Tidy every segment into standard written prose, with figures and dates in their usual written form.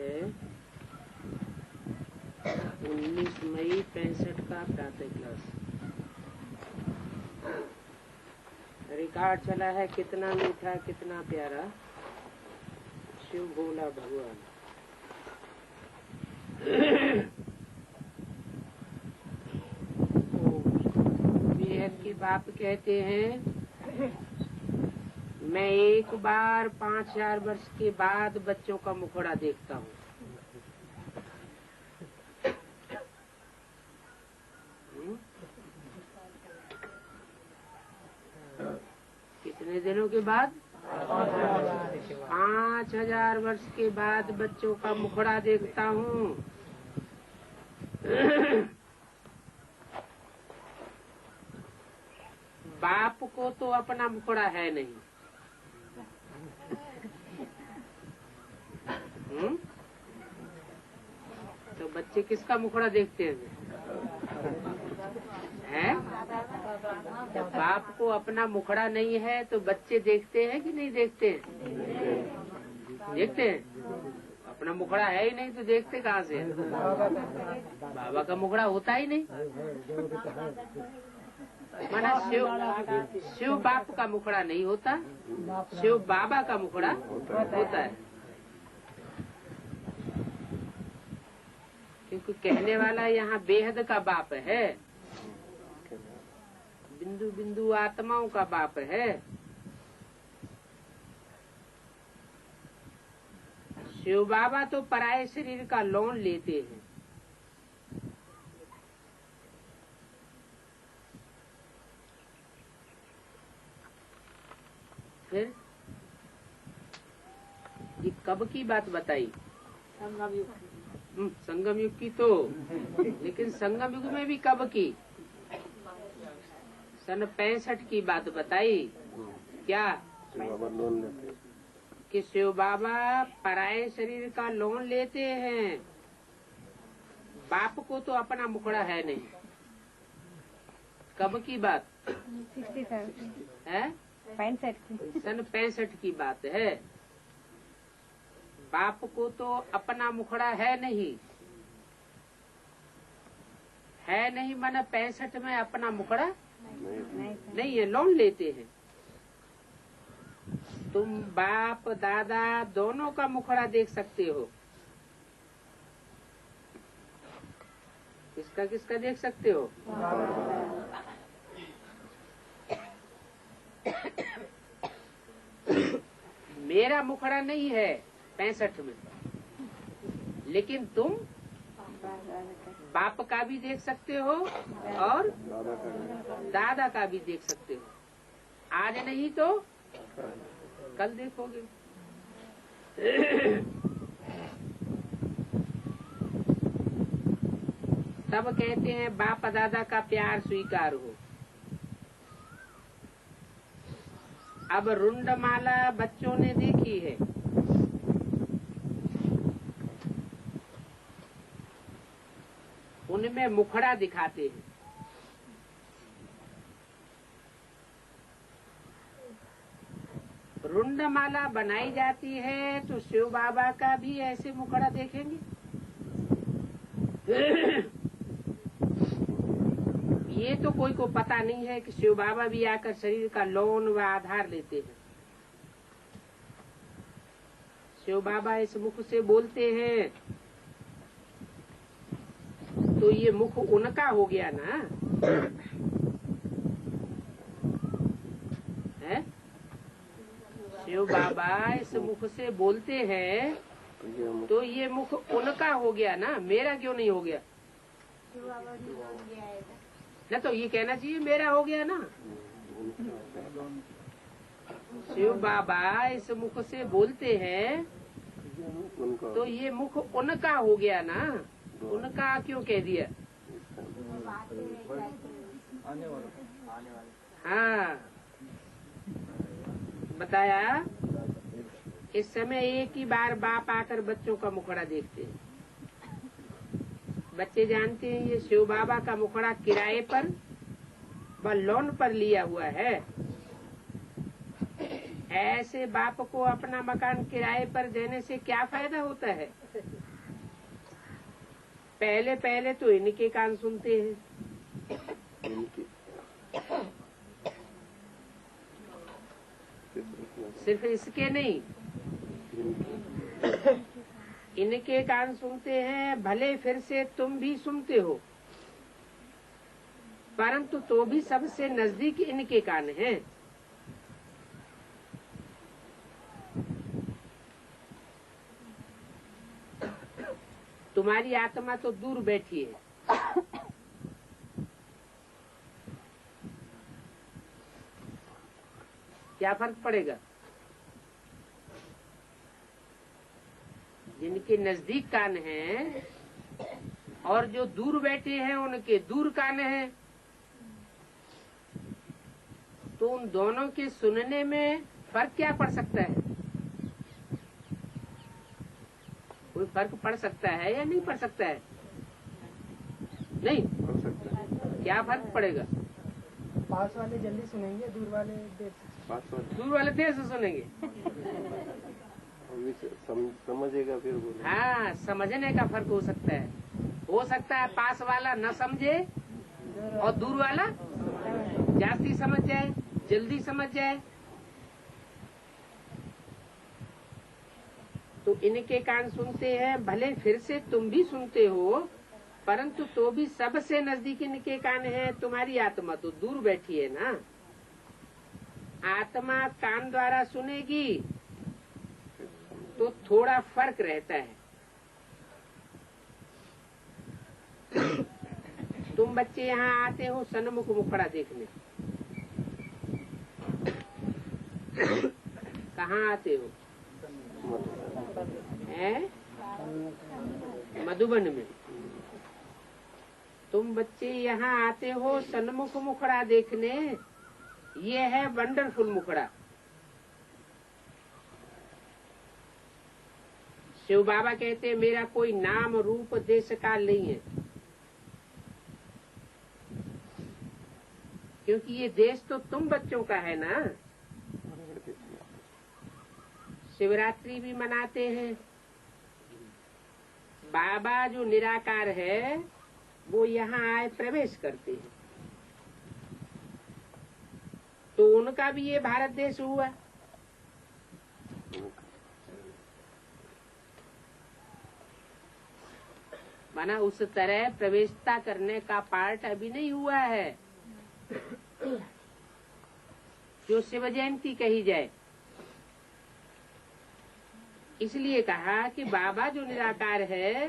है 19 मई 65 का प्रातः क्लास। रिकॉर्ड चला है कितना मीठा कितना प्यारा शिव भोला भगवान। बेहद की बाप कहते हैं, मैं एक बार 5000 वर्ष के बाद बच्चों का मुखड़ा देखता हूँ। कितने दिनों के बाद? 5000 वर्ष के बाद बच्चों का मुखड़ा देखता हूँ। बाप को तो अपना मुखड़ा है नहीं। तो बच्चे किसका मुखड़ा देखते हैं? जब बाप को अपना मुखड़ा नहीं है तो बच्चे देखते हैं कि नहीं देखते हैं? देखते हैं। अपना मुखड़ा है ही नहीं तो देखते कहाँ से? बाबा का मुखड़ा होता ही नहीं। माना शिव बाप का मुखड़ा नहीं होता, शिव बाबा का मुखड़ा होता है। क्योंकि कहने वाला यहाँ बेहद का बाप है, बिंदु बिंदु आत्माओं का बाप है। शिव बाबा तो पराये शरीर का लोन लेते हैं। फिर ये कब की बात बताई? संगम युग की तो, लेकिन संगम युग में भी कब की? सन 65 की बात बताई। क्या कि शिव बाबा पराये शरीर का लोन लेते हैं। बाप को तो अपना मुखड़ा है नहीं। कब की बात है? 65 सन 65 की बात है। बाप को तो अपना मुखड़ा है नहीं। है नहीं माना 65 में अपना मुखड़ा नहीं है, लोन लेते हैं। तुम बाप दादा दोनों का मुखड़ा देख सकते हो। किसका किसका देख सकते हो? मेरा मुखड़ा नहीं है 65 में, लेकिन तुम बाप का भी देख सकते हो और दादा का भी देख सकते हो। आज नहीं तो कल देखोगे। तब कहते हैं बाप दादा का प्यार स्वीकार हो। अब रुंडमाला बच्चों ने देखी है। उनमें मुखड़ा दिखाते हैं। रुंडमाला बनाई जाती है तो शिव बाबा का भी ऐसे मुखड़ा देखेंगे। ये तो कोई को पता नहीं है कि शिव बाबा भी आकर शरीर का लोन व आधार लेते हैं। शिव बाबा इस मुख से बोलते हैं तो ये मुख उनका हो गया ना, है? शिव बाबा इस मुख से बोलते हैं तो ये मुख उनका हो गया ना, मेरा क्यों नहीं हो गया? ना तो ये कहना चाहिए मेरा हो गया ना। शिव बाबा इस मुख से बोलते हैं तो ये मुख उनका हो गया ना, उनका क्यों कह दिया? हाँ बताया। इस समय एक ही बार बाप आकर बच्चों का मुखड़ा देखते हैं। बच्चे जानते हैं ये शिव बाबा का मुखड़ा किराए पर व लोन पर लिया हुआ है। ऐसे बाप को अपना मकान किराए पर देने से क्या फायदा होता है? पहले पहले तो इनके कान सुनते हैं, सिर्फ इसके नहीं, इनके कान सुनते हैं। भले फिर से तुम भी सुनते हो, परंतु तो भी सबसे नजदीक इनके कान हैं। तुम्हारी आत्मा तो दूर बैठी है। क्या फर्क पड़ेगा? जिनके नजदीक कान हैं और जो दूर बैठे हैं उनके दूर कान हैं, तो उन दोनों के सुनने में फर्क क्या पड़ सकता है? कोई फर्क पड़ सकता है या नहीं पड़ सकता है? नहीं पड़ सकता है। क्या फर्क पड़ेगा? पास वाले जल्दी सुनेंगे, दूर वाले देर से। दूर वाले देर से सुनेंगे। समझेगा फिर बोले। हाँ, समझने का फर्क हो सकता है। हो सकता है पास वाला न समझे और दूर वाला जास्ती समझ जाए, जल्दी समझ जाए। तो इनके कान सुनते हैं, भले फिर से तुम भी सुनते हो, परंतु तो भी सबसे नजदीक इनके कान है। तुम्हारी आत्मा तो दूर बैठी है ना। आत्मा कान द्वारा सुनेगी तो थोड़ा फर्क रहता है। तुम बच्चे यहाँ आते हो सन्मुख मुखड़ा देखने, कहाँ आते हो? मधुबन में। तुम बच्चे यहाँ आते हो सन्मुख मुखड़ा देखने। ये है वंडरफुल मुखड़ा। शिव बाबा कहते मेरा कोई नाम रूप देश काल नहीं है, क्योंकि ये देश तो तुम बच्चों का है ना। शिवरात्रि भी मनाते हैं। बाबा जो निराकार है वो यहाँ आए प्रवेश करते हैं, तो उनका भी ये भारत देश हुआ। माना उस तरह प्रवेशता करने का पार्ट अभी नहीं हुआ है जो शिव जयंती कही जाए। इसलिए कहा कि बाबा जो निराकार है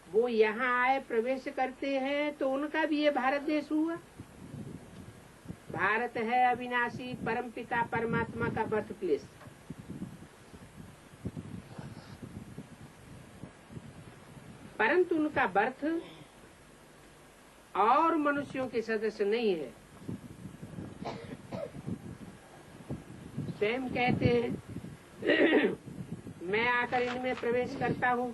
वो यहाँ आए प्रवेश करते हैं, तो उनका भी ये भारत देश हुआ। भारत है अविनाशी परमपिता परमात्मा का बर्थ प्लेस। परंतु उनका बर्थ और मनुष्यों के सदस्य नहीं है। स्वयं कहते हैं मैं आकर इनमें प्रवेश करता हूँ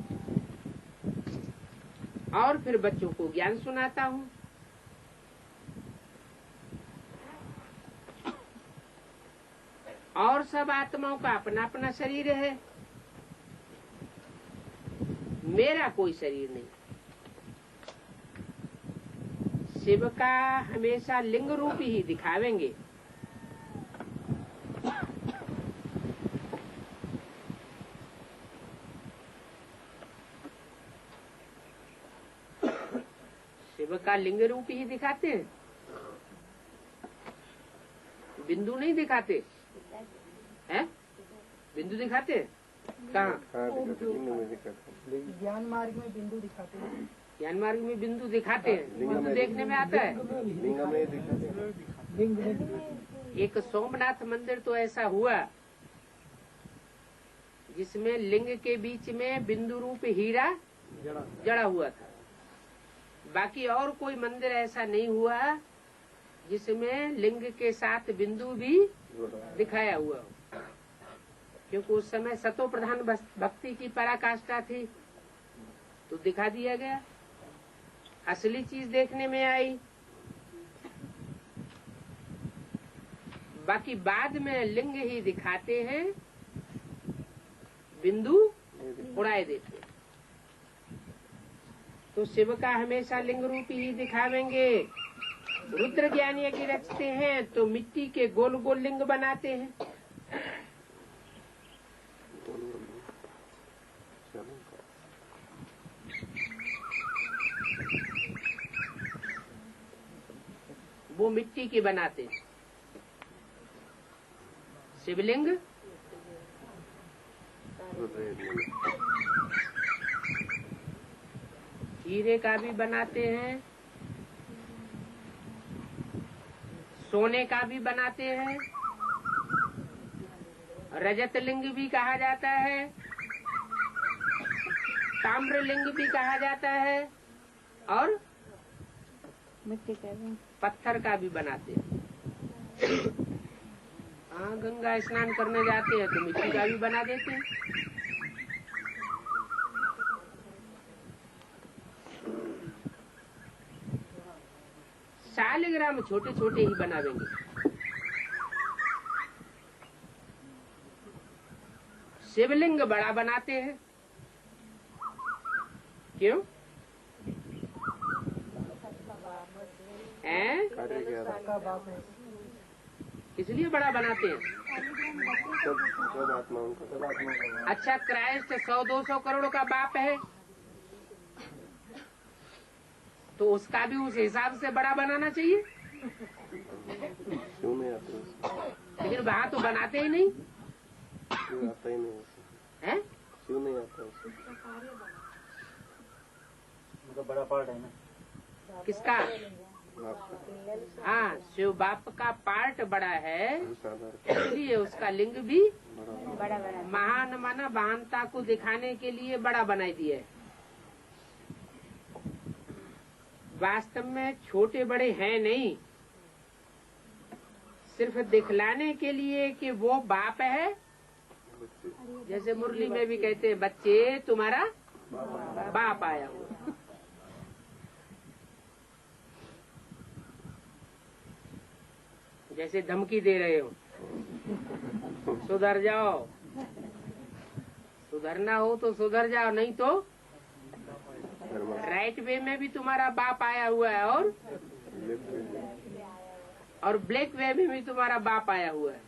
और फिर बच्चों को ज्ञान सुनाता हूँ। और सब आत्माओं का अपना अपना शरीर है, मेरा कोई शरीर नहीं। शिव का हमेशा लिंग रूप ही दिखावेंगे। शिव का लिंग रूप ही दिखाते हैं, बिंदु नहीं दिखाते हैं। बिंदु दिखाते हैं कहाँ? ज्ञान मार्ग में बिंदु दिखाते हैं। ज्ञान मार्ग में बिंदु दिखाते हैं, बिंदु देखने में आता है। एक सोमनाथ मंदिर तो ऐसा हुआ जिसमें लिंग के बीच में बिंदु रूप हीरा जड़ा हुआ था। बाकी और कोई मंदिर ऐसा नहीं हुआ जिसमें लिंग के साथ बिंदु भी दिखाया हुआ हो, क्योंकि उस समय सतो प्रधान भक्ति की पराकाष्ठा थी, तो दिखा दिया गया। असली चीज देखने में आई। बाकी बाद में लिंग ही दिखाते हैं, बिंदु उड़ाए देते हैं। तो शिव का हमेशा लिंग रूप ही दिखावेंगे। रुद्र ज्ञान यज्ञ रचते हैं तो मिट्टी के गोल गोल लिंग बनाते हैं। वो मिट्टी की बनाते हैं शिवलिंग। हीरे का भी बनाते हैं, सोने का भी बनाते हैं, रजत लिंग भी कहा जाता है, ताम्र लिंग भी कहा जाता है, और मिट्टी का भी, पत्थर का भी बनाते हैं। हाँ, गंगा स्नान करने जाते हैं तो मिट्टी का भी बना देते हैं। शालिग्राम छोटे छोटे ही बनावेंगे। शिवलिंग बड़ा बनाते हैं। क्यों? इसलिए बड़ा बनाते हैं। अच्छा, क्राइस्ट 100-200 करोड़ का बाप है तो उसका भी उस हिसाब से बड़ा बनाना चाहिए। लेकिन वहाँ तो बनाते ही नहीं। आता ही नहीं है? क्यों नहीं आता? उनका बड़ा पार्ट है ना। किसका? हाँ, शिव बाप का पार्ट बड़ा है, इसलिए उसका लिंग भी बड़ा महान माना महानता को दिखाने के लिए बड़ा बनाई दिया है। वास्तव में छोटे बड़े हैं नहीं, सिर्फ दिखलाने के लिए कि वो बाप है। जैसे मुरली में भी कहते हैं, बच्चे तुम्हारा बाप आया हुआ। जैसे धमकी दे रहे हो, सुधर जाओ, सुधरना हो तो सुधर जाओ, नहीं तो राइट वे में भी तुम्हारा बाप आया हुआ है, और ब्लैक वे में भी तुम्हारा बाप आया हुआ है।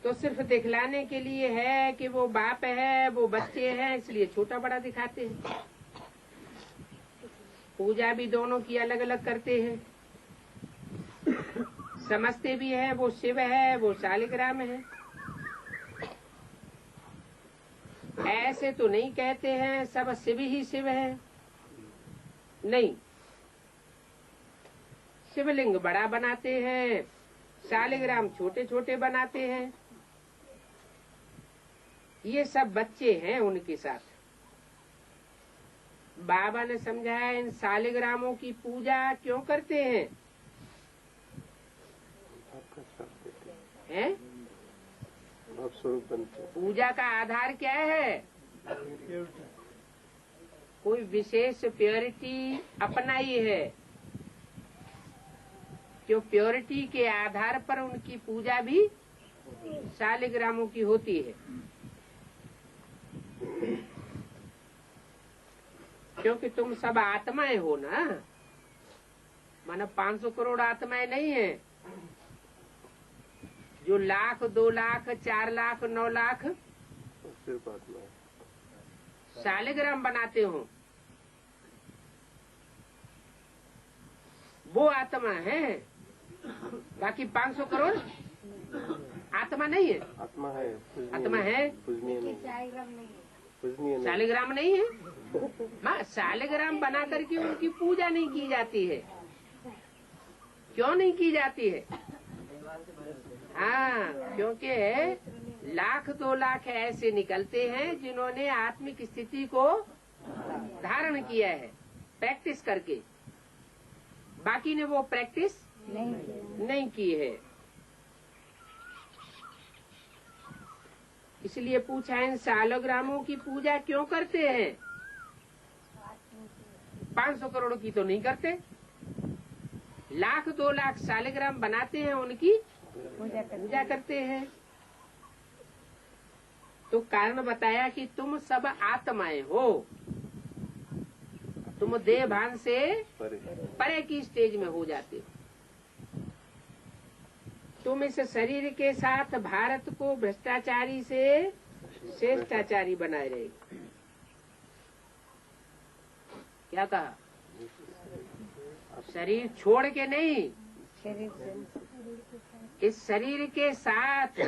तो सिर्फ दिखलाने के लिए है कि वो बाप है, वो बच्चे हैं, इसलिए छोटा बड़ा दिखाते हैं। पूजा भी दोनों की अलग अलग करते हैं। समझते भी है वो शिव है, वो शालिग्राम है। ऐसे तो नहीं कहते हैं सब शिव ही शिव है, नहीं। शिवलिंग बड़ा बनाते हैं, शालिग्राम छोटे छोटे बनाते हैं। ये सब बच्चे हैं उनके साथ। बाबा ने समझाया इन शालिग्रामों की पूजा क्यों करते हैं? हैं? स्वरूप बनते। पूजा का आधार क्या है? कोई विशेष प्योरिटी अपनाई है, जो प्योरिटी के आधार पर उनकी पूजा भी शालिग्रामों की होती है। क्योंकि तुम सब आत्माएं हो ना, माना 500 करोड़ आत्माएं नहीं है जो 1 लाख 2 लाख 4 लाख 9 लाख सिर्फ आत्मा शालिग्राम बनाते हो, वो आत्मा है। बाकी 500 करोड़ आत्मा नहीं है। आत्मा है, आत्मा है, पूजनीय नहीं, पूजनीय नहीं। शालिग्राम नहीं है। माँ, शालिग्राम बना करके उनकी पूजा नहीं की जाती है। क्यों नहीं की जाती है? हाँ, क्योंकि 1 लाख 2 लाख ऐसे निकलते हैं जिन्होंने आत्मिक स्थिति को धारण किया है प्रैक्टिस करके। बाकी ने वो प्रैक्टिस नहीं की है। इसलिए पूछा इन शालिग्रामों की पूजा क्यों करते हैं? 500 करोड़ की तो नहीं करते, 1,00,000 2 लाख शालिग्राम बनाते हैं, उनकी पूजा करते हैं। तो कारण बताया कि तुम सब आत्माएं हो, तुम देह भान से परे की स्टेज में हो जाते हो। तुम इस शरीर के साथ भारत को भ्रष्टाचारी से श्रेष्ठाचारी बनाए रहेगी। क्या कहा? शरीर छोड़ के नहीं, इस शरीर के साथ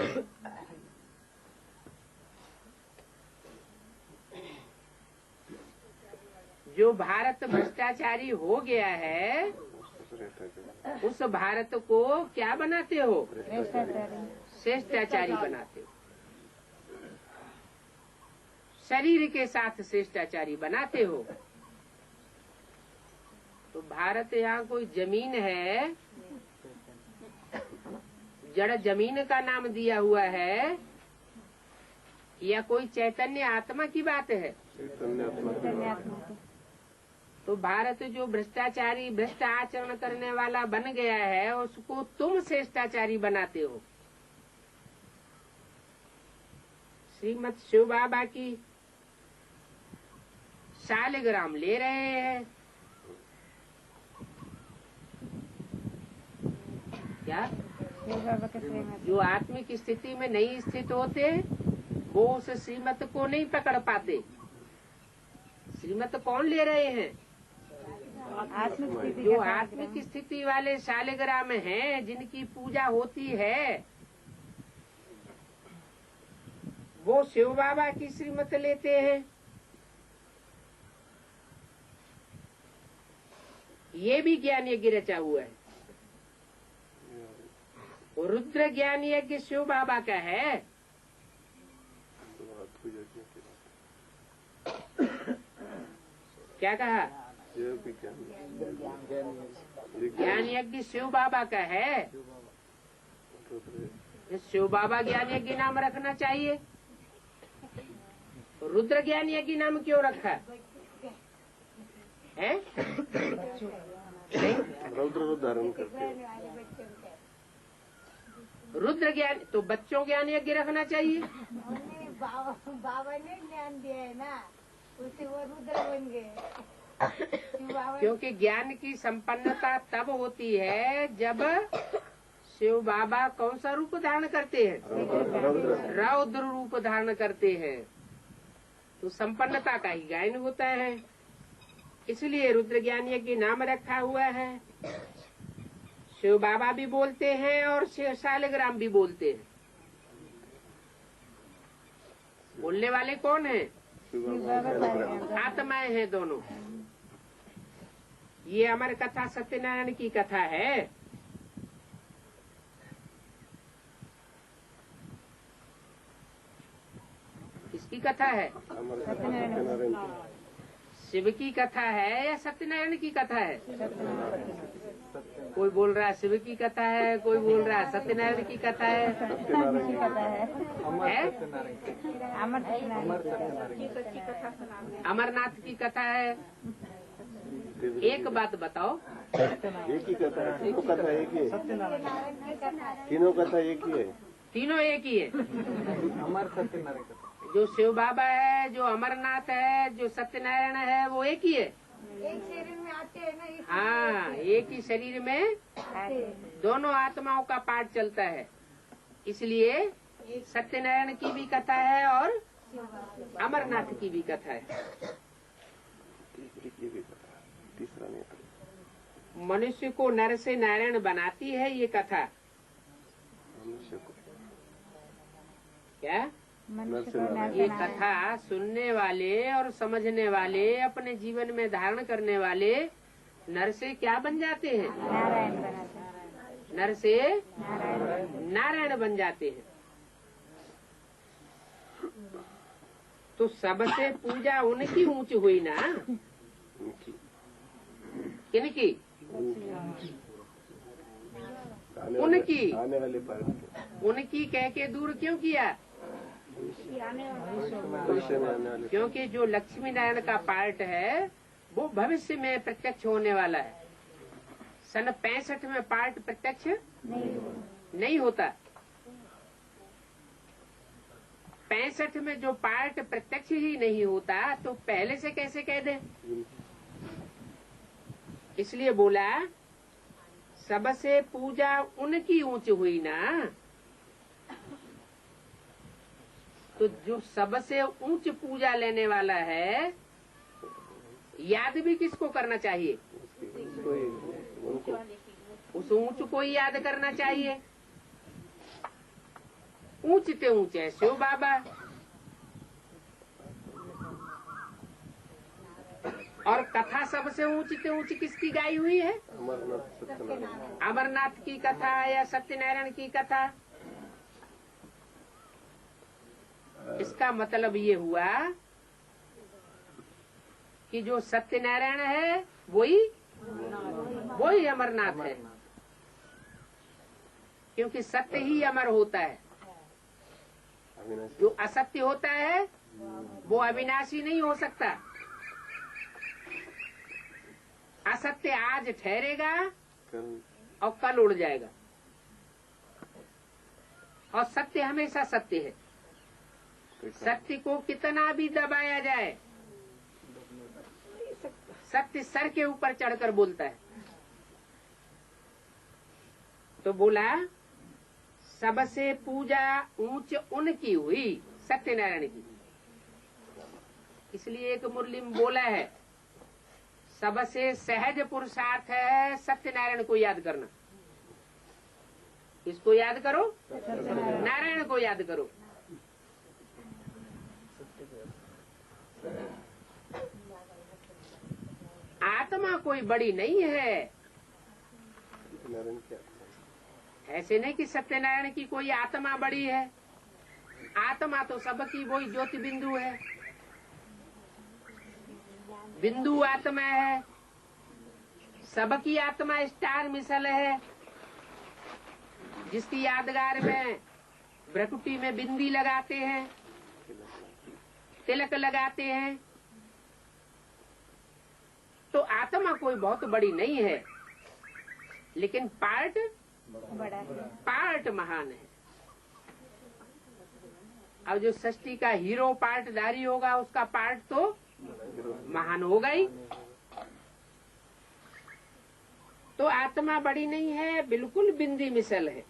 जो भारत भ्रष्टाचारी हो गया है, उस भारत को क्या बनाते हो? श्रेष्ठाचारी बनाते हो। शरीर के साथ श्रेष्ठाचारी बनाते हो। तो भारत यहाँ कोई जमीन है, जड़ जमीन का नाम दिया हुआ है, या कोई चैतन्य आत्मा की बात है? तो भारत जो भ्रष्टाचारी, भ्रष्ट आचरण करने वाला बन गया है, उसको तुम श्रेष्ठाचारी बनाते हो। श्रीमद शिव बाबा की शालिग्राम ले रहे हैं। क्या? जो आत्मिक स्थिति में नहीं स्थित होते, वो उस श्रीमत को नहीं पकड़ पाते। श्रीमत कौन ले रहे हैं? जो आत्मिक स्थिति वाले शालिग्राम हैं, जिनकी पूजा होती है, वो शिव बाबा की श्रीमत लेते हैं। ये भी ज्ञान यज्ञ रचा हुआ है। रुद्र ज्ञान यज्ञ शिव बाबा का है। क्या कहा? ज्ञान यज्ञ शिव बाबा का है। शिव बाबा ज्ञान यज्ञ नाम रखना चाहिए। रुद्र ज्ञान यज्ञ नाम क्यों रखा है? रुद्र धारण करते हैं। रुद्र ज्ञान तो बच्चों ज्ञान यज्ञ रखना चाहिए। बाबा ने ज्ञान दिया है ना, उससे वो रुद्र बन गए। क्योंकि ज्ञान की संपन्नता तब होती है जब शिव बाबा कौन सा रूप धारण करते हैं? रौद्र रूप धारण करते हैं, तो संपन्नता का ही गायन होता है। इसलिए रुद्र ज्ञान यज्ञ नाम रखा हुआ है। शिव बाबा भी बोलते हैं और शिव शालिग्राम भी बोलते हैं। बोलने वाले कौन है? आत्माएं हैं दोनों। ये अमर कथा सत्यनारायण की कथा है। किसकी कथा है? शिव की कथा है या सत्यनारायण की कथा है? कोई बोल रहा है शिव की कथा है, कोई बोल रहा है सत्यनारायण की कथा है। अमरनाथ की कथा है। एक बात बताओ, एक ही कथा है, तीनों कथा एक ही है। तीनों कथा एक ही है। तीनों एक ही है। अमर सत्यनारायण कथा। जो शिव बाबा है, जो अमरनाथ है, जो सत्यनारायण है, वो एक ही है। एक शरीर में आते हैं ना। हाँ, एक ही शरीर में दोनों आत्माओं का पाठ चलता है। इसलिए सत्यनारायण की भी कथा है और अमरनाथ की भी कथा है। तीसरा नहीं। मनुष्य को नर से नारायण बनाती है ये कथा। मनुष्य को क्या? ये कथा सुनने वाले और समझने वाले, अपने जीवन में धारण करने वाले नर से क्या बन जाते हैं? नारायण बनाते हैं। नर से नारायण बन जाते हैं। तो सबसे पूजा उनकी ऊंच हुई ना। किनकी? उनकी। आने वाले पार्ट उनकी कह के दूर क्यों किया? भविष्य में आने वाले। क्योंकि जो लक्ष्मी नारायण का पार्ट है वो भविष्य में प्रत्यक्ष होने वाला है। सन 65 में पार्ट प्रत्यक्ष नहीं होता। 65 में जो पार्ट प्रत्यक्ष ही नहीं होता तो पहले से कैसे कह दे। इसलिए बोला सबसे पूजा उनकी ऊंच हुई ना। तो जो सबसे ऊंच पूजा लेने वाला है, याद भी किसको करना चाहिए? उस ऊंच को ही याद करना चाहिए। ऊंचते ऊंचे शिव बाबा, और कथा सबसे ऊंचते ऊंची किसकी गाई हुई है? अमरनाथ की कथा या सत्यनारायण की कथा। इसका मतलब ये हुआ कि जो सत्यनारायण है वही अमरनाथ है, क्योंकि सत्य ही अमर होता है। जो असत्य होता है वो अविनाशी नहीं हो सकता। असत्य आज ठहरेगा और कल उड़ जाएगा, और सत्य हमेशा सत्य है। सत्य को कितना भी दबाया जाए, सत्य सर के ऊपर चढ़कर बोलता है। तो बोला सबसे पूजा ऊंच उनकी हुई, सत्यनारायण की। इसलिए एक मुरली में बोला है, सबसे सहज पुरुषार्थ है सत्यनारायण को याद करना। इसको याद करो, नारायण को याद करो। आत्मा कोई बड़ी नहीं है। ऐसे नहीं कि सत्यनारायण की कोई आत्मा बड़ी है। आत्मा तो सबकी वही ज्योति बिंदु है। बिंदु आत्मा है, सबकी आत्मा स्टार मिसल है। जिसकी यादगार में भ्रकुटी में बिंदी लगाते हैं, तिलक लगाते हैं, तो आत्मा कोई बहुत बड़ी नहीं है, लेकिन पार्ट बड़ा है, पार्ट महान है। अब जो सृष्टि का हीरो पार्टधारी होगा उसका पार्ट तो महान होगा ही। तो आत्मा बड़ी नहीं है, बिल्कुल बिंदी मिसल है,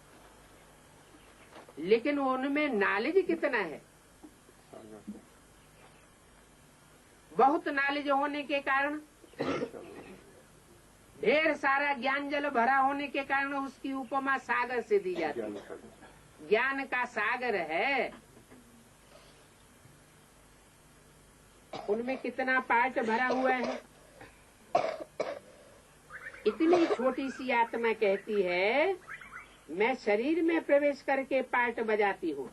लेकिन उनमें नॉलेज कितना है। बहुत नॉलेज होने के कारण, ढेर सारा ज्ञान जल भरा होने के कारण उसकी उपमा सागर से दी जाती है। ज्ञान का सागर है, उनमें कितना पार्ट भरा हुआ है। इतनी छोटी सी आत्मा कहती है मैं शरीर में प्रवेश करके पार्ट बजाती हूँ।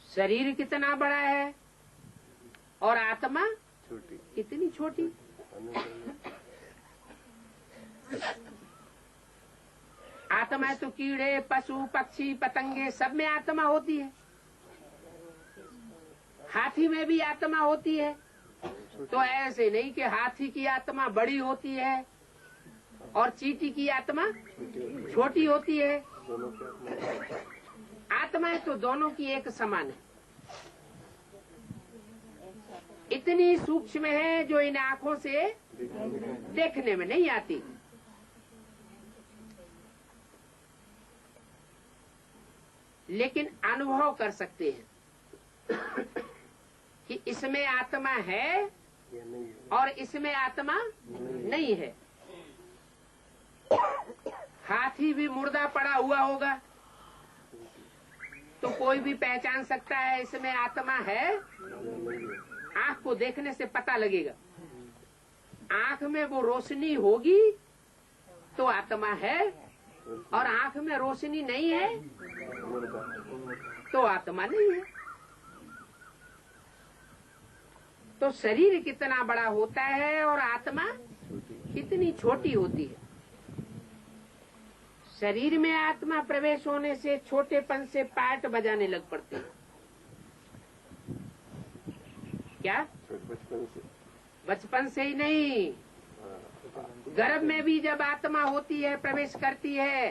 शरीर कितना बड़ा है और आत्मा कितनी छोटी। आत्मा तो कीड़े पशु पक्षी पतंगे सब में आत्मा होती है। हाथी में भी आत्मा होती है। तो ऐसे नहीं कि हाथी की आत्मा बड़ी होती है और चींटी की आत्मा छोटी होती है। आत्माएं तो दोनों की एक समान है। इतनी सूक्ष्म है जो इन आँखों से देखने में नहीं आती। लेकिन अनुभव कर सकते हैं कि इसमें आत्मा है और इसमें आत्मा नहीं है। हाथी भी मुर्दा पड़ा हुआ होगा तो कोई भी पहचान सकता है इसमें आत्मा है। आँख को देखने से पता लगेगा। आँख में वो रोशनी होगी तो आत्मा है, और आँख में रोशनी नहीं है तो आत्मा नहीं है। तो शरीर कितना बड़ा होता है और आत्मा कितनी छोटी होती है। शरीर में आत्मा प्रवेश होने से छोटेपन से पार्ट बजाने लग पड़ते हैं। क्या बचपन से ही नहीं, गर्भ में भी जब आत्मा होती है, प्रवेश करती है,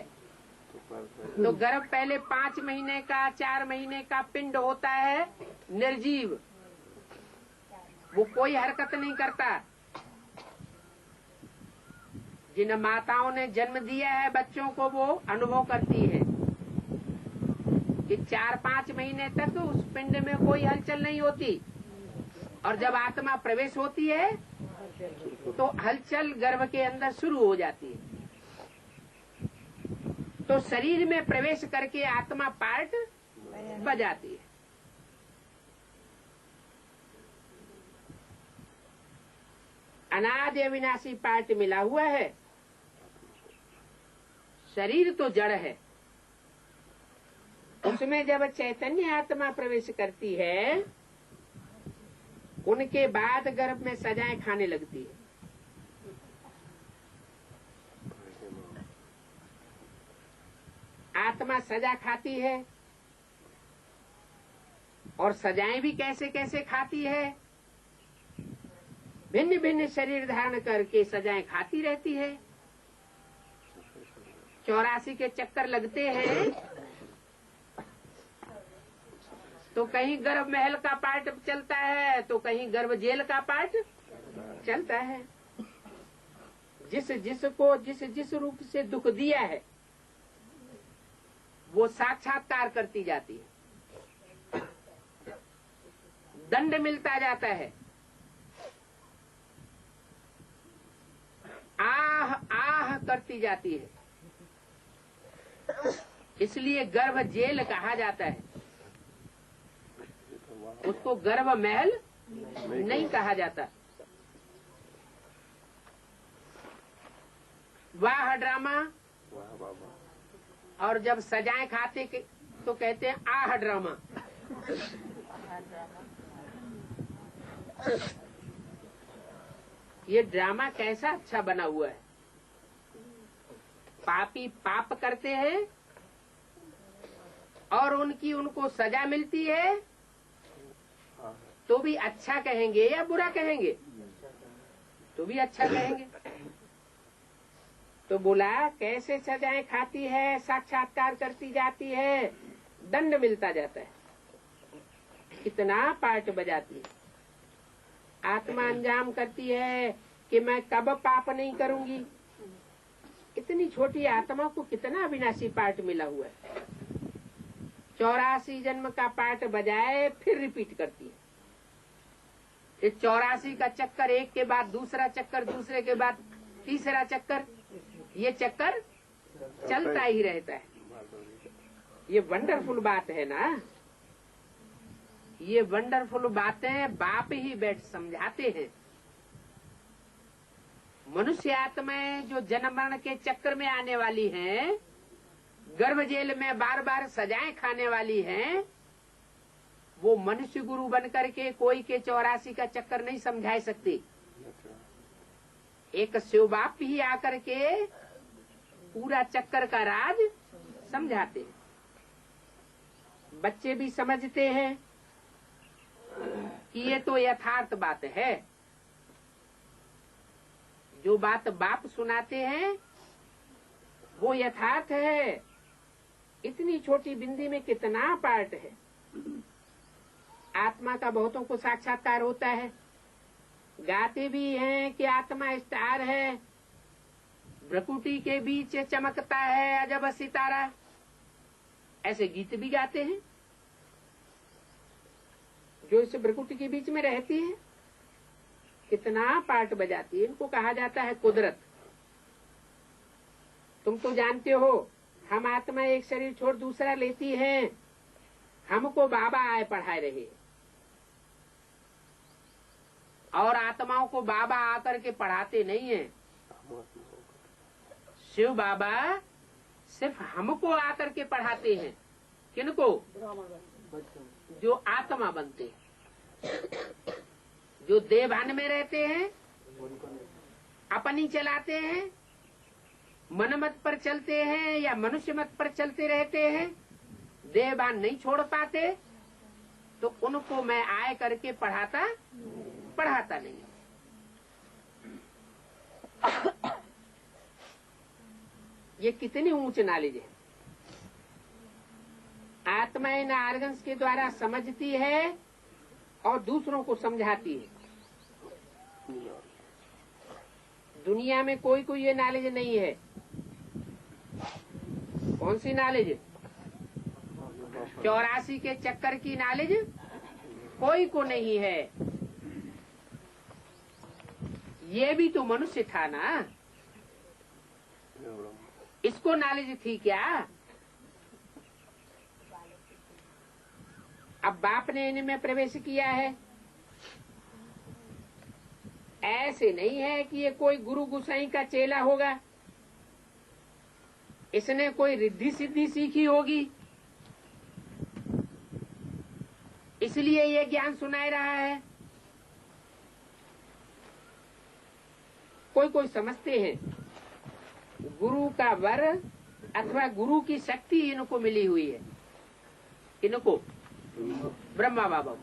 तो गर्भ पहले 5 महीने का 4 महीने का पिंड होता है, निर्जीव, वो कोई हरकत नहीं करता। जिन माताओं ने जन्म दिया है बच्चों को, वो अनुभव करती है कि 4-5 महीने तक उस पिंड में कोई हलचल नहीं होती, और जब आत्मा प्रवेश होती है तो हलचल गर्भ के अंदर शुरू हो जाती है। तो शरीर में प्रवेश करके आत्मा पार्ट बजाती है। अनादि अविनाशी पार्ट मिला हुआ है। शरीर तो जड़ है, उसमें जब चैतन्य आत्मा प्रवेश करती है, उनके बाद गर्भ में सजाएं खाने लगती है। आत्मा सजा खाती है, और सजाएं भी कैसे कैसे खाती है, भिन्न भिन्न शरीर धारण करके सजाएं खाती रहती है। 84 के चक्कर लगते हैं, तो कहीं गर्भ महल का पार्ट चलता है, तो कहीं गर्भ जेल का पार्ट चलता है। जिस जिस रूप से दुख दिया है, वो साक्षात्कार करती जाती है, दंड मिलता जाता है। आह आह करती जाती है, इसलिए गर्भ जेल कहा जाता है, उसको गर्भ महल नहीं कहा जाता। वाह ड्रामा, और जब सजाएं खाते तो कहते हैं आह ड्रामा। ये ड्रामा कैसा अच्छा बना हुआ है। पापी पाप करते हैं और उनको सजा मिलती है, तो भी अच्छा कहेंगे या बुरा कहेंगे? तो भी अच्छा कहेंगे। तो बोला कैसे सजाएं खाती है, साक्षात्कार करती जाती है, दंड मिलता जाता है, कितना पार्ट बजाती है। आत्मा अंजाम करती है कि मैं कब पाप नहीं करूंगी। इतनी छोटी आत्मा को कितना अविनाशी पार्ट मिला हुआ है। 84 जन्म का पार्ट बजाए फिर रिपीट करती है। इस 84 का चक्कर, एक के बाद दूसरा चक्कर, दूसरे के बाद तीसरा चक्कर, ये चक्कर चलता ही रहता है। ये वंडरफुल बात है ना। ये वंडरफुल बातें बाप ही बैठ समझाते हैं। मनुष्य आत्माएं जो जन्म मरण के चक्कर में आने वाली हैं, गर्भ जेल में बार बार सजाएं खाने वाली हैं, वो मनुष्य गुरु बन करके कोई के 84 का चक्कर नहीं समझा सकती। एक शिव बाप ही आकर के पूरा चक्कर का राज समझाते हैं। बच्चे भी समझते हैं कि ये तो यथार्थ बात है। जो बात बाप सुनाते हैं वो यथार्थ है। इतनी छोटी बिंदी में कितना पार्ट है। आत्मा का बहुतों को साक्षात्कार होता है। गाते भी हैं कि आत्मा स्टार है, भ्रकुटी के बीच चमकता है अजब सितारा, ऐसे गीत भी गाते हैं। जो इस भ्रकुटी के बीच में रहती है कितना पार्ट बजाती है। इनको कहा जाता है कुदरत। तुम तो जानते हो, हम आत्मा एक शरीर छोड़ दूसरा लेती हैं, हमको बाबा आए पढ़ाए रहे, और आत्माओं को बाबा आकर के पढ़ाते नहीं है। शिव बाबा सिर्फ हमको आकर के पढ़ाते हैं। किनको? जो आत्मा बनते हैं, जो देवभान में रहते हैं, अपनी चलाते हैं, मन मत पर चलते हैं या मनुष्य मत पर चलते रहते हैं, देवभान नहीं छोड़ पाते, तो उनको मैं आए करके पढ़ाता पढ़ाता नहीं। ये कितनी ऊंच नॉलेज है। आत्मा इन आर्गन्स के द्वारा समझती है और दूसरों को समझाती है। दुनिया में कोई को ये नॉलेज नहीं है। कौन सी नॉलेज? 84 के चक्कर की नॉलेज कोई को नहीं है। ये भी तो मनुष्य था ना, इसको नॉलेज थी क्या? अब बाप ने इनमें प्रवेश किया है। ऐसे नहीं है कि ये कोई गुरु गुसाई का चेला होगा, इसने कोई रिद्धि सिद्धि सीखी होगी, इसलिए ये ज्ञान सुनाई रहा है। कोई कोई समझते हैं गुरु का वर अथवा गुरु की शक्ति इनको मिली हुई है। इनको ब्रह्मा बाबा को।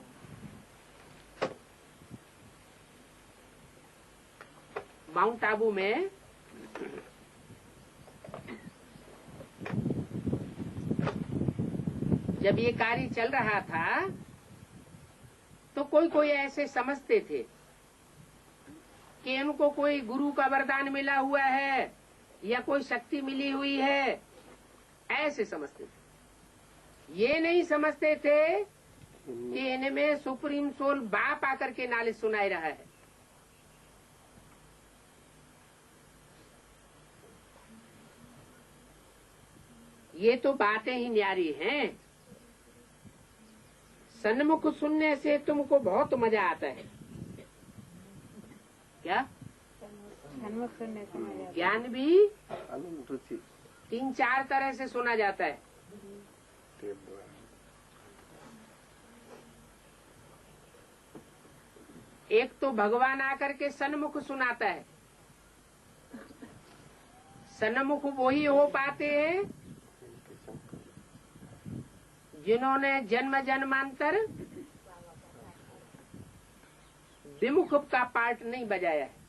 माउंट आबू में जब ये कार्य चल रहा था तो कोई कोई ऐसे समझते थे कि इनको कोई गुरु का वरदान मिला हुआ है या कोई शक्ति मिली हुई है, ऐसे समझते थे। ये नहीं समझते थे कि इनमें सुप्रीम सोल बाप आकर के नाले सुनाई रहा है। ये तो बातें ही न्यारी हैं। सन्मुख सुनने से तुमको बहुत मजा आता है। क्या? सन्मुख सुनने से मजा आता है। ज्ञान भी रुचि 3-4 तरह से सुना जाता है। एक तो भगवान आकर के सन्मुख सुनाता है। सन्मुख वही हो पाते हैं जिन्होंने जन्म जन्मांतर विमुख का पार्ट नहीं बजाया है।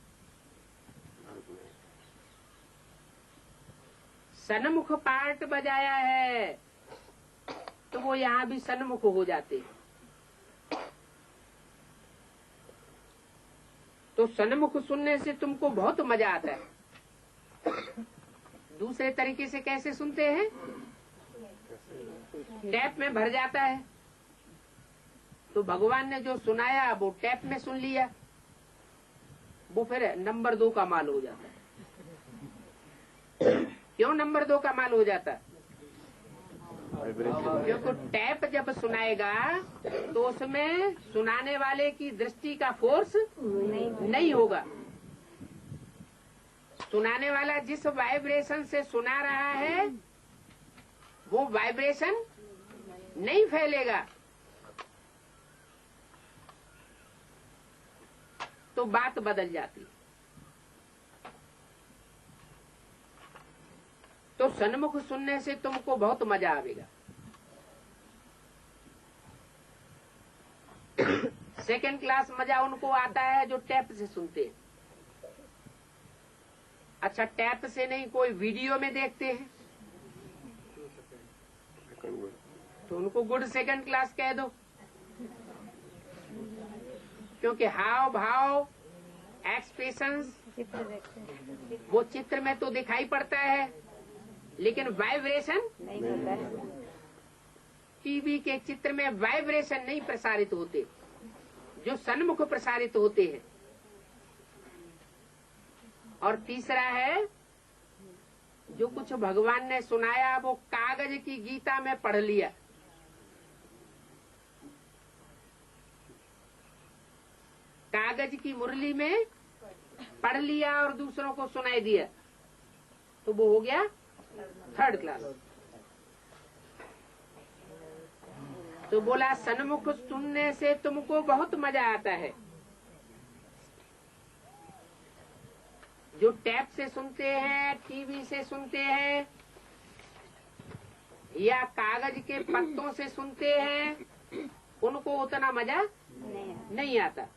सन्मुख पार्ट बजाया है तो वो यहाँ भी सन्मुख हो जाते हैं। तो सन्मुख सुनने से तुमको बहुत मजा आता है। दूसरे तरीके से कैसे सुनते हैं? टैप में भर जाता है तो भगवान ने जो सुनाया वो टैप में सुन लिया, वो फिर नंबर 2 का माल हो जाता है। क्यों नंबर 2 का माल हो जाता है? क्योंकि टैप जब सुनाएगा तो उसमें सुनाने वाले की दृष्टि का फोर्स नहीं होगा। सुनाने वाला जिस वाइब्रेशन से सुना रहा है वो वाइब्रेशन नहीं फैलेगा, तो बात बदल जाती। तो सन्मुख सुनने से तुमको बहुत मजा आएगा। सेकंड क्लास मजा उनको आता है जो टैप से सुनते हैं। अच्छा, टैप से नहीं, कोई वीडियो में देखते हैं तो उनको गुड सेकंड क्लास कह दो, क्योंकि हाव भाव एक्सप्रेशंस वो चित्र में तो दिखाई पड़ता है लेकिन वाइब्रेशन नहीं होता है। टीवी के चित्र में वाइब्रेशन नहीं प्रसारित होते जो सन्मुख प्रसारित होते हैं। और तीसरा है जो कुछ भगवान ने सुनाया वो कागज की गीता में पढ़ लिया। कागज की मुरली में पढ़ लिया और दूसरों को सुनाई दिया तो वो हो गया थर्ड क्लास। तो बोला सन्मुख सुनने से तुमको बहुत मजा आता है। जो टैप से सुनते हैं, टीवी से सुनते हैं या कागज के पत्तों से सुनते हैं, उनको उतना मजा नहीं आता।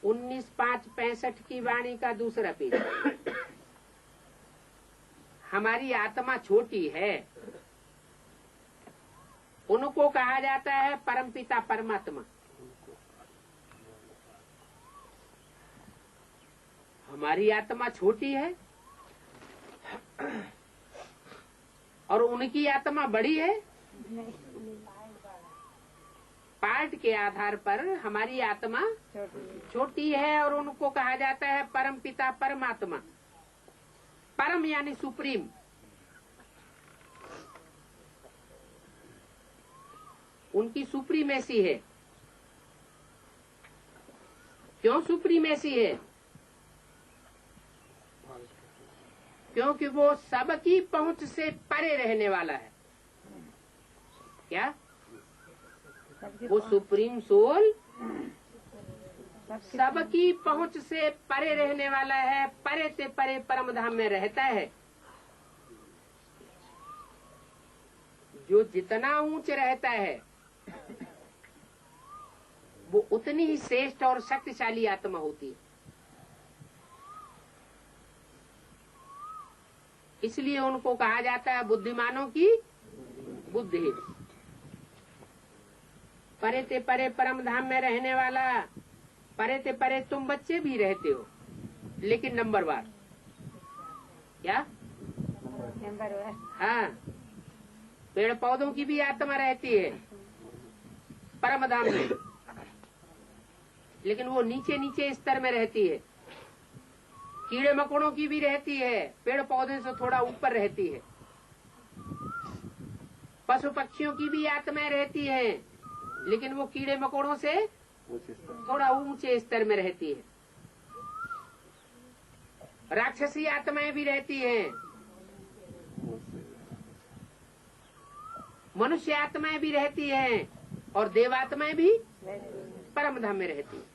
19/5/65 की वाणी का दूसरा पेज। हमारी आत्मा छोटी है, उनको कहा जाता है परमपिता परमात्मा। हमारी आत्मा छोटी है और उनकी आत्मा बड़ी है। पार्ट के आधार पर हमारी आत्मा छोटी है और उनको कहा जाता है परमपिता परमात्मा। परम यानी सुप्रीम। उनकी सुप्रीमेसी है। क्यों सुप्रीमेसी है? क्योंकि वो सबकी पहुंच से परे रहने वाला है। क्या? वो सुप्रीम सोल सबकी पहुंच से परे रहने वाला है। परे से परे परम धाम में रहता है। जो जितना ऊंच रहता है वो उतनी ही श्रेष्ठ और शक्तिशाली आत्मा होती है। इसलिए उनको कहा जाता है बुद्धिमानों की बुद्धि। परे ते परे परम धाम में रहने वाला। परे ते परे तुम बच्चे भी रहते हो, लेकिन नंबरवार। क्या? नंबरवार। हाँ, पेड़ पौधों की भी आत्मा रहती है परम धाम में, लेकिन वो नीचे नीचे स्तर में रहती है। कीड़े मकोड़ों की भी रहती है, पेड़ पौधे से थोड़ा ऊपर रहती है। पशु पक्षियों की भी आत्माएं रहती हैं, लेकिन वो कीड़े मकोड़ों से थोड़ा ऊंचे स्तर में रहती है। राक्षसी आत्माएं भी रहती हैं, मनुष्य आत्माएं भी रहती हैं, और देवात्माएं भी परम धाम में रहती हैं।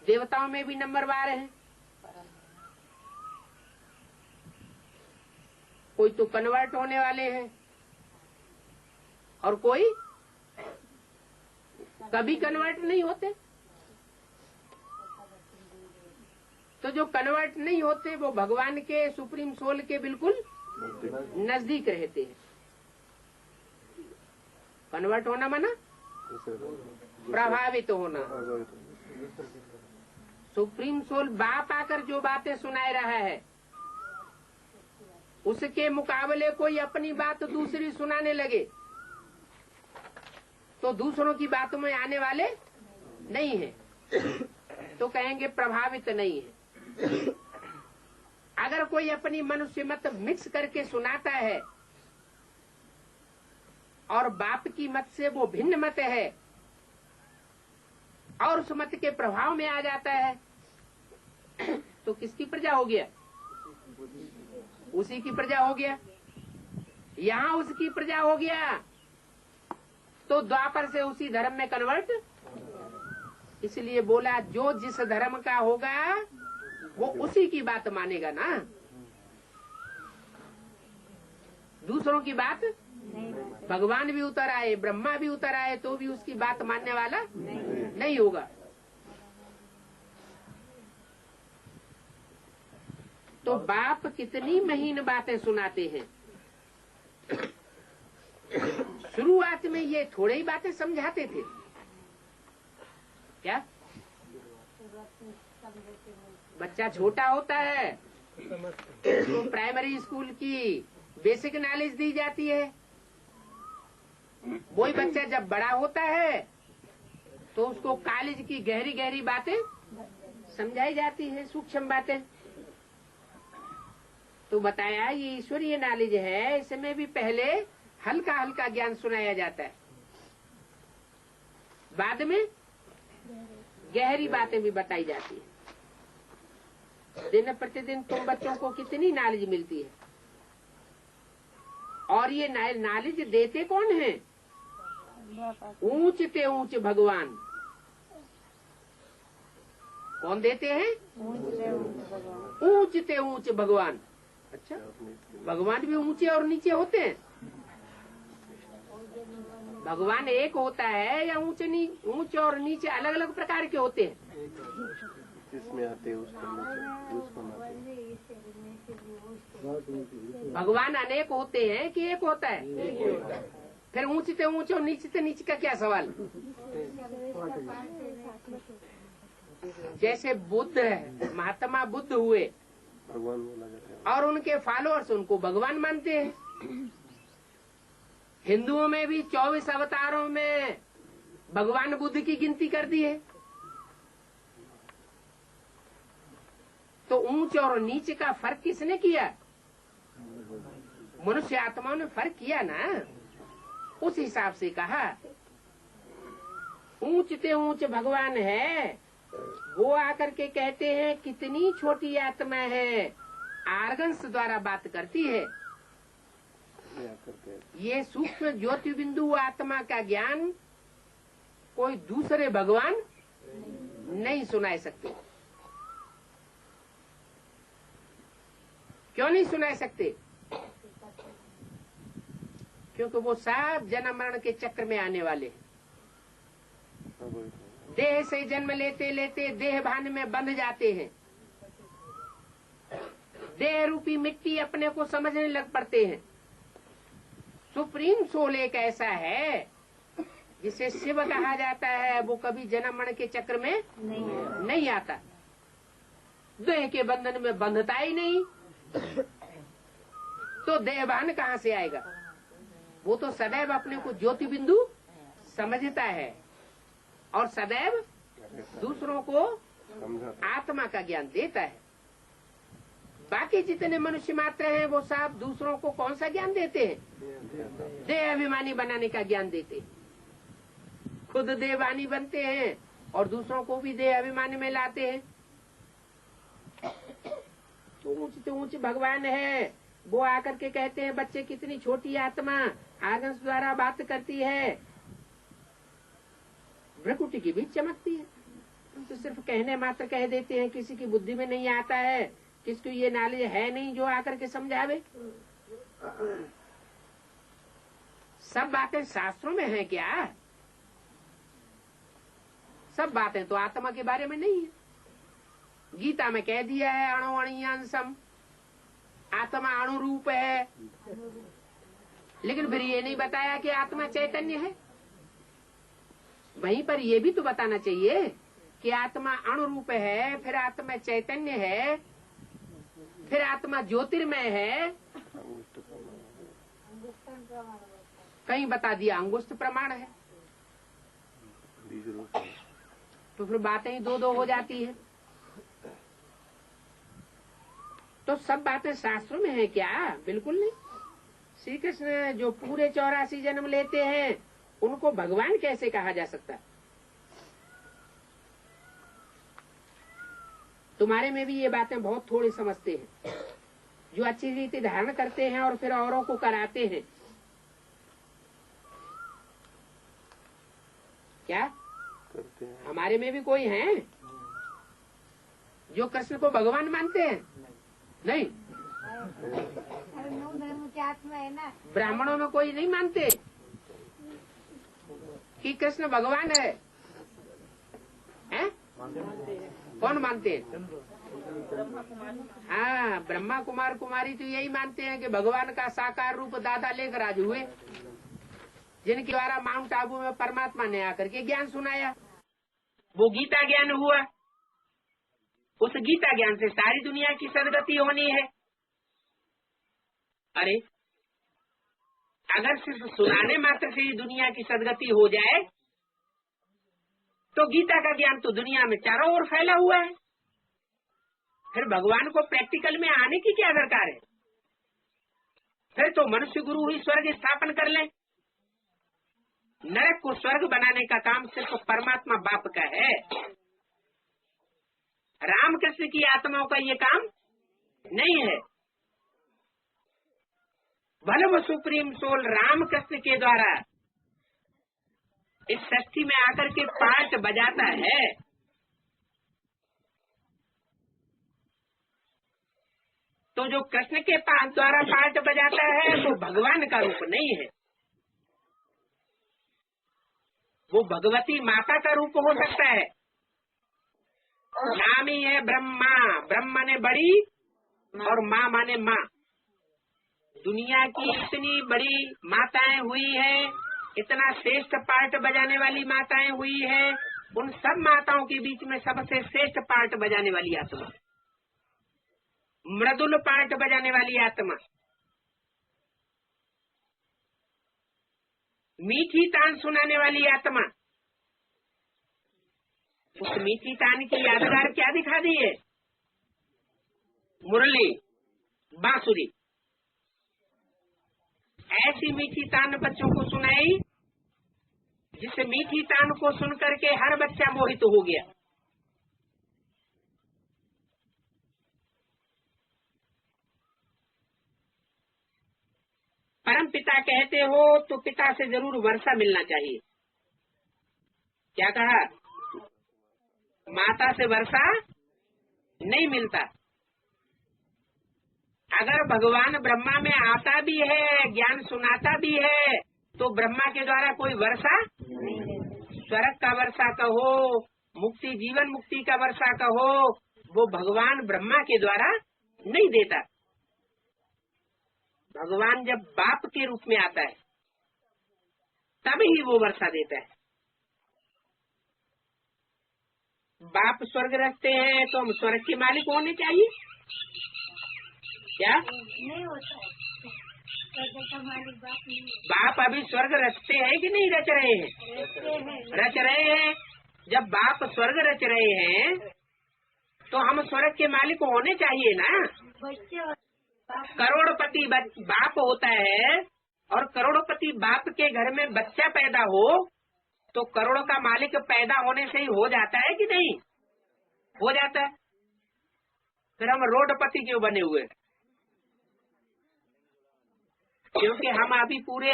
देवताओं में भी नंबरवार हैं। कोई तो कन्वर्ट होने वाले हैं और कोई कभी कन्वर्ट नहीं होते। तो जो कन्वर्ट नहीं होते वो भगवान के सुप्रीम सोल के बिल्कुल नजदीक रहते हैं। कन्वर्ट होना माना प्रभावित होना। सुप्रीम सोल बाप आकर जो बातें सुनाए रहा है उसके मुकाबले कोई अपनी बात दूसरी सुनाने लगे तो दूसरों की बातों में आने वाले नहीं है, तो कहेंगे प्रभावित नहीं है। अगर कोई अपनी मनुष्य मत मिक्स करके सुनाता है और बाप की मत से वो भिन्न मत है और उस मत के प्रभाव में आ जाता है, तो किसकी प्रजा हो गया? उसी की प्रजा हो गया। यहाँ उसकी प्रजा हो गया तो द्वापर से उसी धर्म में कन्वर्ट। इसलिए बोला जो जिस धर्म का होगा वो उसी की बात मानेगा ना, दूसरों की बात। भगवान भी उतर आए, ब्रह्मा भी उतर आए, तो भी उसकी बात मानने वाला नहीं होगा। तो बाप कितनी महीन बातें सुनाते हैं। शुरुआत में ये थोड़ी ही बातें समझाते थे। क्या? बच्चा छोटा होता है तो प्राइमरी स्कूल की बेसिक नॉलेज दी जाती है। वही बच्चा जब बड़ा होता है तो उसको कॉलेज की गहरी गहरी बातें समझाई जाती है, सूक्ष्म बातें। तो बताया ये ईश्वरीय नॉलेज है, इसमें भी पहले हल्का हल्का ज्ञान सुनाया जाता है, बाद में गहरी बातें भी बताई जाती है। दिन प्रतिदिन तुम बच्चों को कितनी नॉलेज मिलती है, और ये नॉलेज देते कौन है? ऊंच ते ऊंच भगवान। कौन देते हैं? ऊंच ते ऊंच भगवान। अच्छा, भगवान भी ऊंचे और नीचे होते हैं? भगवान एक होता है या ऊंच और नीचे अलग अलग प्रकार के होते हैं? जिसमें आते हैं उसको भगवान अनेक होते हैं कि एक होता है? फिर ऊंच से ऊंच और नीचे से नीचे का क्या सवाल? जैसे बुद्ध है, महात्मा बुद्ध हुए, भगवान बोला जाता है, और उनके फॉलोअर्स उनको भगवान मानते हैं। हिंदुओं में भी 24 अवतारों में भगवान बुद्ध की गिनती कर दी है। तो ऊंच और नीचे का फर्क किसने किया? मनुष्य आत्माओं ने फर्क किया ना, उस हिसाब से कहा। ऊंच से ऊंच भगवान है, वो आकर के कहते हैं कितनी छोटी आत्मा है, आर्गन्स द्वारा बात करती है। ये सूक्ष्म ज्योति बिंदु आत्मा का ज्ञान कोई दूसरे भगवान नहीं सुना सकते। क्यों नहीं सुना सकते? क्योंकि वो सब जन्म मरण के चक्र में आने वाले हैं। देह से जन्म लेते लेते देह भान में बंध जाते हैं। देह रूपी मिट्टी अपने को समझने लग पड़ते हैं। सुप्रीम सोल एक ऐसा है जिसे शिव कहा जाता है, वो कभी जन्म मरण के चक्र में नहीं आता, देह के बंधन में बंधता ही नहीं। तो देहभान कहाँ से आएगा? वो तो सदैव अपने को ज्योति बिंदु समझता है और सदैव दूसरों को आत्मा का ज्ञान देता है। बाकी जितने मनुष्य मात्र हैं वो सब दूसरों को कौन सा ज्ञान देते हैं? देह अभिमानी बनाने का ज्ञान देते हैं। खुद देहवानी बनते हैं और दूसरों को भी देह अभिमानी में लाते हैं। तो ऊंच से ऊंच भगवान है, वो आकर के कहते हैं बच्चे कितनी छोटी आत्मा आर्गन्स द्वारा बात करती है, भ्रकुटी की भी चमकती है। तो सिर्फ कहने मात्र कह देते हैं, किसी की बुद्धि में नहीं आता है, किसको ये नॉलेज है नहीं जो आकर के समझावे। सब बातें शास्त्रों में है क्या? सब बातें तो आत्मा के बारे में नहीं है। गीता में कह दिया है अणु अणियांसम, आत्मा अणु रूप है, लेकिन फिर ये नहीं बताया कि आत्मा चैतन्य है। वहीं पर ये भी तो बताना चाहिए कि आत्मा अणु रूप है, फिर आत्मा चैतन्य है, फिर आत्मा ज्योतिर्मय है। कहीं बता दिया अंगुष्ठ प्रमाण है, तो फिर बातें ही दो हो जाती है। तो सब बातें शास्त्रों में है क्या? बिल्कुल नहीं। श्री कृष्ण जो पूरे 84 जन्म लेते हैं उनको भगवान कैसे कहा जा सकता है? तुम्हारे में भी ये बातें बहुत थोड़ी समझते हैं, जो अच्छी रीति धारण करते हैं और फिर औरों को कराते हैं। क्या करते हैं? हमारे में भी कोई हैं जो कृष्ण को भगवान मानते हैं? नहीं। धर्म की आत्मा है ना। ब्राह्मणों में कोई नहीं मानते कि कृष्ण भगवान है, हैं? कौन मानते हैं? हाँ, ब्रह्मा कुमार कुमारी तो यही मानते हैं कि भगवान का साकार रूप दादा लेकर आज हुए, जिनके द्वारा माउंट आबू में परमात्मा ने आकर के ज्ञान सुनाया। वो गीता ज्ञान हुआ। उस गीता ज्ञान से सारी दुनिया की सदगति होनी है। अरे अगर सिर्फ सुनाने मात्र से ही दुनिया की सदगति हो जाए तो गीता का ज्ञान तो दुनिया में चारों ओर फैला हुआ है। फिर भगवान को प्रैक्टिकल में आने की क्या दरकार है? फिर तो मनुष्य गुरु ही स्वर्ग स्थापन कर लें। नरक को स्वर्ग बनाने का काम सिर्फ परमात्मा बाप का है। रामकृष्ण की आत्माओं का ये काम नहीं है। भले वो सुप्रीम सोल रामकृष्ण के द्वारा इस सृष्टि में आकर के पार्ट बजाता है, तो जो कृष्ण के द्वारा पार्ट बजाता है वो भगवान का रूप नहीं है। वो भगवती माता का रूप हो सकता है। नाम ही है ब्रह्मा, ब्रह्म माने बड़ी और माँ माने माँ। दुनिया की इतनी बड़ी माताएं हुई है, इतना श्रेष्ठ पार्ट बजाने वाली माताएं हुई है, उन सब माताओं के बीच में सबसे श्रेष्ठ पार्ट बजाने वाली आत्मा, मृदुल पार्ट बजाने वाली आत्मा, मीठी तान सुनाने वाली आत्मा। उस मीठी तान की यादगार क्या दिखा दी है? मुरली, बांसुरी। ऐसी मीठी तान बच्चों को सुनाई जिस मीठी तान को सुन करके हर बच्चा मोहित हो गया। परम पिता कहते हो तो पिता से जरूर वर्षा मिलना चाहिए। क्या कहा? माता से वर्षा नहीं मिलता। अगर भगवान ब्रह्मा में आता भी है, ज्ञान सुनाता भी है, तो ब्रह्मा के द्वारा कोई वर्षा, स्वर्ग का वर्षा कहो, मुक्ति जीवन मुक्ति का वर्षा कहो, वो भगवान ब्रह्मा के द्वारा नहीं देता। भगवान जब बाप के रूप में आता है तब ही वो वर्षा देता है। बाप स्वर्ग रखते हैं तो हम स्वर्ग के मालिक होने चाहिए क्या? नहीं होता है, स्वर्ग का मालिक बाप नहीं है। बाप अभी स्वर्ग रचते हैं कि नहीं रच रहे हैं? रच रहे हैं। जब बाप स्वर्ग रच रहे हैं तो हम स्वर्ग के मालिक होने चाहिए ना। बच्चे करोड़पति बाप होता है और करोड़पति बाप के घर में बच्चा पैदा हो तो करोड़ का मालिक पैदा होने से ही हो जाता है कि नहीं? हो जाता है। फिर हम रोडपति क्यों बने हुए? क्योंकि हम अभी पूरे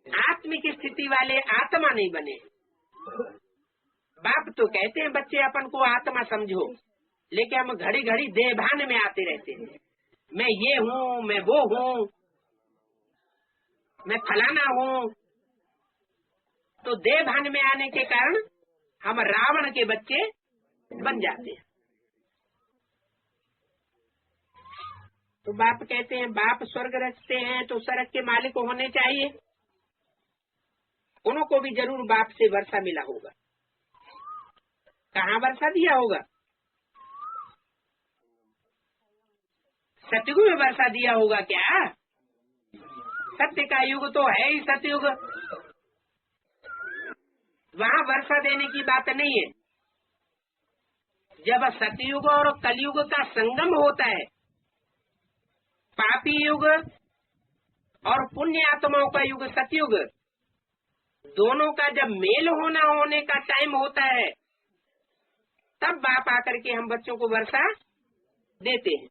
आत्मिक स्थिति वाले आत्मा नहीं बने। बाप तो कहते हैं बच्चे अपन को आत्मा समझो, लेकिन हम घड़ी घड़ी देहभान में आते रहते हैं। मैं ये हूँ, मैं वो हूँ, मैं फलाना हूँ। तो देहभान में आने के कारण हम रावण के बच्चे बन जाते हैं। तो बाप कहते हैं बाप स्वर्ग रचते हैं तो स्वर्ग के मालिक होने चाहिए। उनको भी जरूर बाप से वर्षा मिला होगा। कहाँ वर्षा दिया होगा? सतयुग में वर्षा दिया होगा क्या? सत्य का युग तो है ही सतयुग, वहाँ वर्षा देने की बात नहीं है। जब सतयुग और कलयुग का संगम होता है, पापी युग और पुण्य आत्माओं का युग सतयुग, दोनों का जब मेल होने का टाइम होता है, तब बाप आकर के हम बच्चों को वर्षा देते हैं।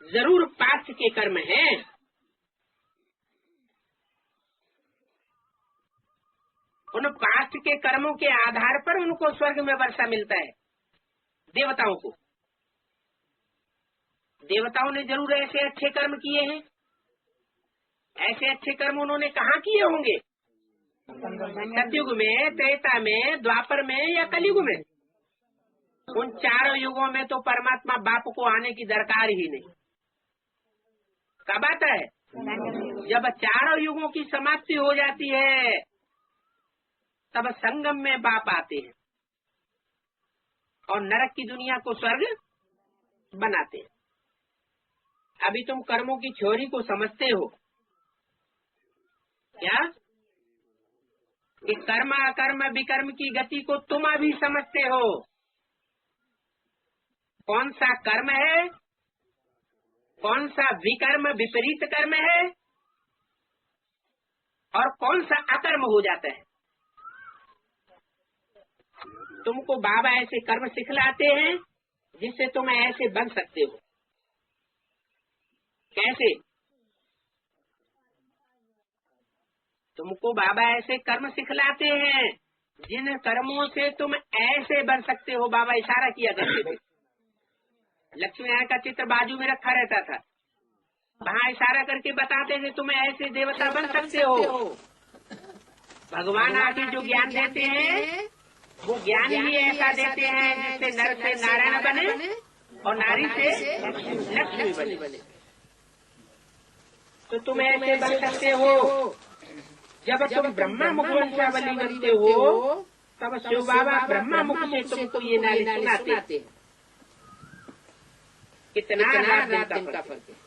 जरूर पास्ट के कर्म हैं, उन पास्ट के कर्मों के आधार पर उनको स्वर्ग में वर्षा मिलता है। देवताओं को, देवताओं ने जरूर ऐसे अच्छे कर्म किए हैं। ऐसे अच्छे कर्म उन्होंने कहाँ किए होंगे? सतयुग में, त्रेता में, द्वापर में या कलयुग में? उन चारों युगों में तो परमात्मा बाप को आने की दरकार ही नहीं। कब आता है? जब चारों युगों की समाप्ति हो जाती है तब संगम में बाप आते हैं और नरक की दुनिया को स्वर्ग बनाते हैं। अभी तुम कर्मों की थ्योरी को समझते हो क्या? कि कर्म अकर्म विकर्म की गति को तुम अभी समझते हो। कौन सा कर्म है, कौन सा विकर्म विपरीत कर्म है और कौन सा अकर्म हो जाता है। तुमको बाबा ऐसे कर्म सिखलाते हैं जिससे तुम ऐसे बन सकते हो। कैसे? तुमको बाबा ऐसे कर्म सिखलाते हैं जिन कर्मों से तुम ऐसे बन सकते हो। बाबा इशारा किया करते थे। लक्ष्मी नारायण का चित्र बाजू में रखा रहता था। वहाँ इशारा करके बताते कि तुम ऐसे देवता बन सकते हो। भगवान आदि जो ज्ञान देते हैं वो ज्ञान ही ऐसा देते हैं जिससे नर से नारायण बने और नारी से लक्ष्मी बने। तो तुम ऐसे बन सकते हो। जब तुम ब्रह्मा मुख वंशावली बनते हो तब शिव बाबा ब्रह्मा मुख से तुमको ये नारी सुनाते हैं। कितना रात दिन का फर्क है।